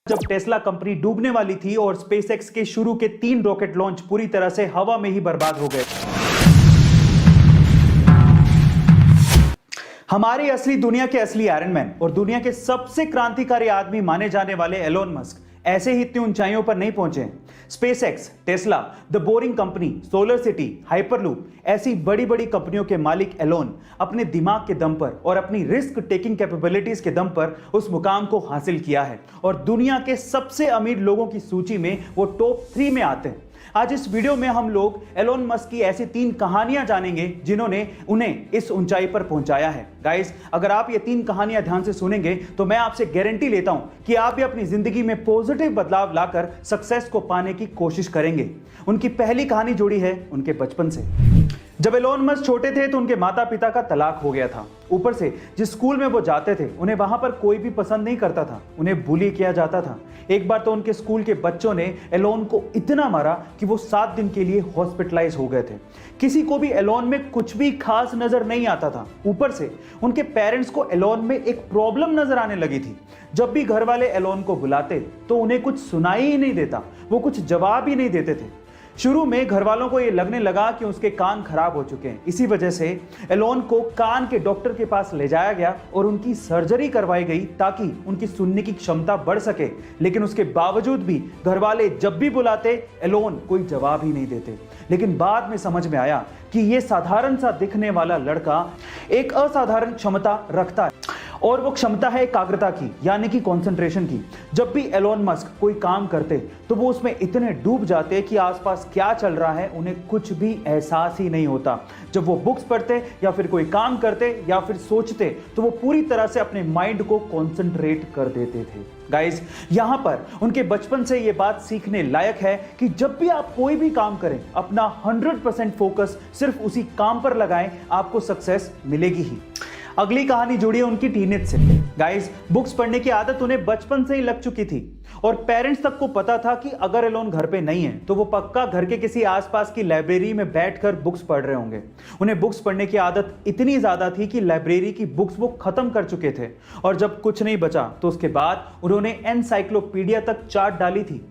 जब Tesla company डूबने वाली थी और स्पेसएक्स के शुरू के 3 रॉकेट लॉन्च पूरी तरह से हवा में ही बर्बाद हो गए। हमारी असली दुनिया के असली आयरन मैन और दुनिया के सबसे क्रांतिकारी आदमी माने जाने वाले एलोन मस्क ऐसे ही इतनी ऊंचाइयों पर नहीं पहुंचे। SpaceX, Tesla, the boring company, solar city, hyperloop ऐसी बड़ी बड़ी कंपनियों के मालिक एलोन अपने दिमाग के दम पर और अपनी रिस्क टेकिंग कैपेबिलिटीज के दम पर उस मुकाम को हासिल किया है और दुनिया के सबसे अमीर लोगों की सूची में वो टॉप 3 में आते हैं। आज इस वीडियो में हम लोग एलोन मस्क की ऐसी 3 कहानियां जानेंगे जिन्होंने उन्हें इस ऊंचाई पर पहुंचाया है। गाइस, अगर आप ये 3 कहानियां ध्यान से सुनेंगे तो मैं आपसे गारंटी लेता हूं कि आप भी अपनी जिंदगी में पॉजिटिव बदलाव लाकर सक्सेस को पाने की कोशिश करेंगे। उनकी पहली कहानी जुड़ी है उनके बचपन से। जब एलोन मस्क छोटे थे तो उनके माता पिता का तलाक हो गया था। ऊपर से जिस स्कूल में वो जाते थे उन्हें वहां पर कोई भी पसंद नहीं करता था, उन्हें बुली किया जाता था। एक बार तो उनके स्कूल के बच्चों ने एलोन को इतना मारा कि वो 7 दिन के लिए हॉस्पिटलाइज हो गए थे। किसी को भी एलोन में कुछ भी खास नजर नहीं आता था। ऊपर से उनके पेरेंट्स को एलोन में एक प्रॉब्लम नजर आने लगी थी। जब भी घर वाले एलोन को बुलाते तो उन्हें कुछ सुनाई ही नहीं देता, वो कुछ जवाब ही नहीं देते थे। शुरू में घर वालों को यह लगने लगा कि उसके कान खराब हो चुके हैं। इसी वजह से एलोन को कान के डॉक्टर के पास ले जाया गया और उनकी सर्जरी करवाई गई ताकि उनकी सुनने की क्षमता बढ़ सके। लेकिन उसके बावजूद भी घर वाले जब भी बुलाते एलोन कोई जवाब ही नहीं देते। लेकिन बाद में समझ में आया कि यह साधारण सा दिखने वाला लड़का एक असाधारण क्षमता रखता है और वो क्षमता है एकाग्रता की, यानी कि कंसंट्रेशन की। जब भी एलोन मस्क कोई काम करते तो वो उसमें इतने डूब जाते कि आसपास क्या चल रहा है उन्हें कुछ भी एहसास ही नहीं होता। जब वो बुक्स पढ़ते या फिर कोई काम करते या फिर सोचते तो वो पूरी तरह से अपने माइंड को कंसंट्रेट कर देते थे। गाइस, यहां पर उनके बचपन से ये बात सीखने लायक है कि जब भी आप कोई भी काम करें अपना 100% फोकस सिर्फ उसी काम पर लगाएं, आपको सक्सेस मिलेगी ही। अगली कहानी जुड़ी है उनकी टीनेज से। गाइस, बुक्स पढ़ने की आदत उन्हें बचपन से ही लग चुकी थी और पेरेंट्स तक को पता था कि अगर एलोन घर पे नहीं है तो वो पक्का घर के किसी आसपास की लाइब्रेरी में बैठकर बुक्स पढ़ रहे होंगे। उन्हें बुक्स पढ़ने की आदत इतनी ज्यादा थी कि लाइब्रेरी की बुक्स वो खत्म कर चुके थे और जब कुछ नहीं बचा तो उसके बाद उन्होंने एनसाइक्लोपीडिया तक चाट डाली थी।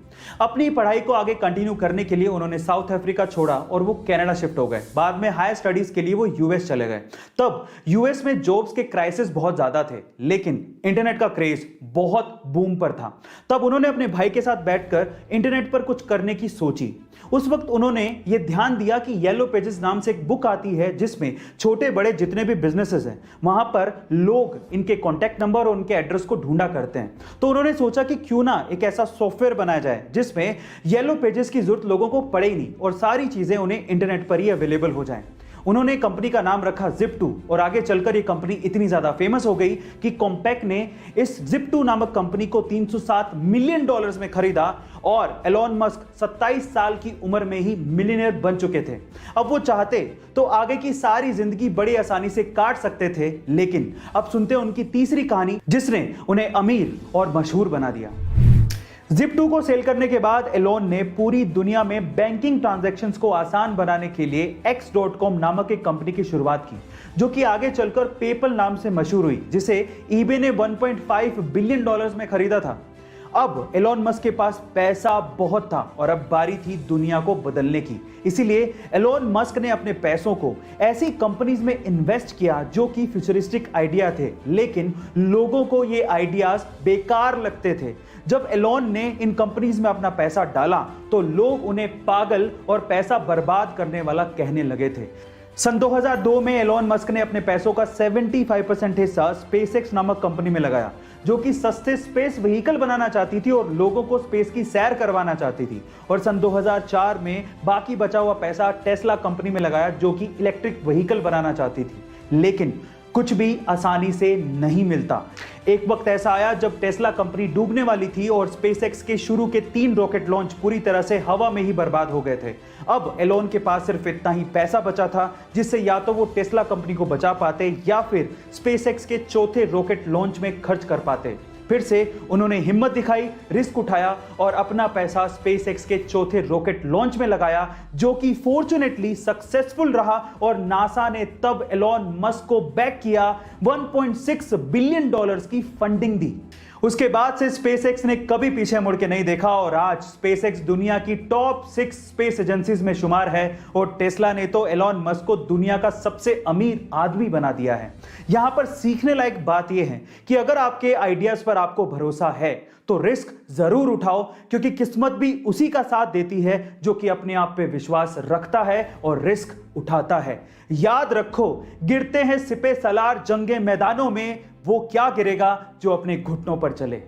अपनी पढ़ाई को आगे कंटिन्यू करने के लिए उन्होंने साउथ अफ्रीका छोड़ा और वो कनाडा शिफ्ट हो गए। बाद में हायर स्टडीज के लिए वो यूएस चले गए। तब यूएस में जॉब्स के क्राइसिस बहुत ज्यादा थे, लेकिन इंटरनेट का क्रेज बहुत बूम पर था। तब उन्होंने अपने भाई के साथ बैठकर इंटरनेट पर कुछ करने की सोची। उस वक्त उन्होंने ये ध्यान दिया कि येलो पेजेस नाम से एक बुक आती है जिसमें छोटे बड़े जितने भी बिजनेसेस हैं वहां पर लोग इनके कॉन्टैक्ट नंबर और उनके एड्रेस को ढूंढा करते हैं। तो उन्होंने सोचा कि क्यों ना एक ऐसा सॉफ्टवेयर बनाया जाए जिसमें येलो पेजेस की जरूरत लोगों को पड़े ही नहीं और सारी चीजें उन्हें इंटरनेट पर ही अवेलेबल हो जाएं। उन्होंने कंपनी का नाम रखा Zip2 और आगे चलकर ये कंपनी इतनी ज्यादा फेमस हो गई कि कॉम्पैक्ट ने इस Zip2 नामक कंपनी को $307 मिलियन में खरीदा और एलोन मस्क 27 साल की उम्र में ही मिलियनेयर बन चुके थे। अब वो चाहते तो आगे की सारी जिंदगी बड़ी आसानी से काट सकते थे, लेकिन अब सुनते हैं उनकी तीसरी कहानी जिसने उन्हें अमीर और मशहूर बना दिया। Zip2 को सेल करने के बाद एलोन ने पूरी दुनिया में बैंकिंग ट्रांजैक्शंस को आसान बनाने के लिए X.com नामक एक कंपनी की शुरुआत की, जो कि आगे चलकर पेपल नाम से मशहूर हुई, जिसे eBay ने $1.5 बिलियन में खरीदा था। अब एलोन मस्क के पास पैसा बहुत था और अब बारी थी दुनिया को बदलने की। इसीलिए एलोन मस्क ने अपने पैसों को ऐसी कंपनीज में इन्वेस्ट किया जो कि फ्यूचरिस्टिक आइडिया थे, लेकिन लोगों को ये आइडियाज बेकार लगते थे। जब एलोन ने इन कंपनीज में अपना पैसा डाला तो लोग उन्हें पागल और पैसा बर्बाद करने वाला कहने लगे थे। सन 2002 में एलोन मस्क ने अपने पैसों का 75% हिस्सा स्पेसएक्स नामक कंपनी में लगाया, जो कि सस्ते स्पेस व्हीकल बनाना चाहती थी और लोगों को स्पेस की सैर करवाना चाहती थी। और सन 2004 में बाकी बचा हुआ पैसा टेस्ला कंपनी में लगाया, जो कि इलेक्ट्रिक व्हीकल बनाना चाहती थी। लेकिन कुछ भी आसानी से नहीं मिलता। एक वक्त ऐसा आया जब टेस्ला कंपनी डूबने वाली थी और स्पेसएक्स के शुरू के 3 रॉकेट लॉन्च पूरी तरह से हवा में ही बर्बाद हो गए थे। अब एलोन के पास सिर्फ इतना ही पैसा बचा था जिससे या तो वो टेस्ला कंपनी को बचा पाते या फिर स्पेसएक्स के चौथे रॉकेट लॉन्च में खर्च कर पाते। फिर से उन्होंने हिम्मत दिखाई, रिस्क उठाया और अपना पैसा स्पेसएक्स के चौथे रॉकेट लॉन्च में लगाया, जो कि फॉर्चुनेटली सक्सेसफुल रहा और नासा ने तब एलोन मस्क को बैक किया, $1.6 बिलियन की फंडिंग दी। उसके बाद से स्पेसएक्स ने कभी पीछे मुड़ के नहीं देखा और आज स्पेसएक्स दुनिया की टॉप 6 स्पेस एजेंसीज में शुमार है और टेस्ला ने तो एलोन मस्क को दुनिया का सबसे अमीर आदमी बना दिया है। यहां पर सीखने लायक बात यह है कि अगर आपके आइडियाज पर आपको भरोसा है तो रिस्क जरूर उठाओ, क्योंकि किस्मत भी उसी का साथ देती है जो कि अपने आप पे विश्वास रखता है और रिस्क उठाता है। याद रखो, गिरते हैं सिपे सलार जंगे मैदानों में, वो क्या गिरेगा जो अपने घुटनों पर चले।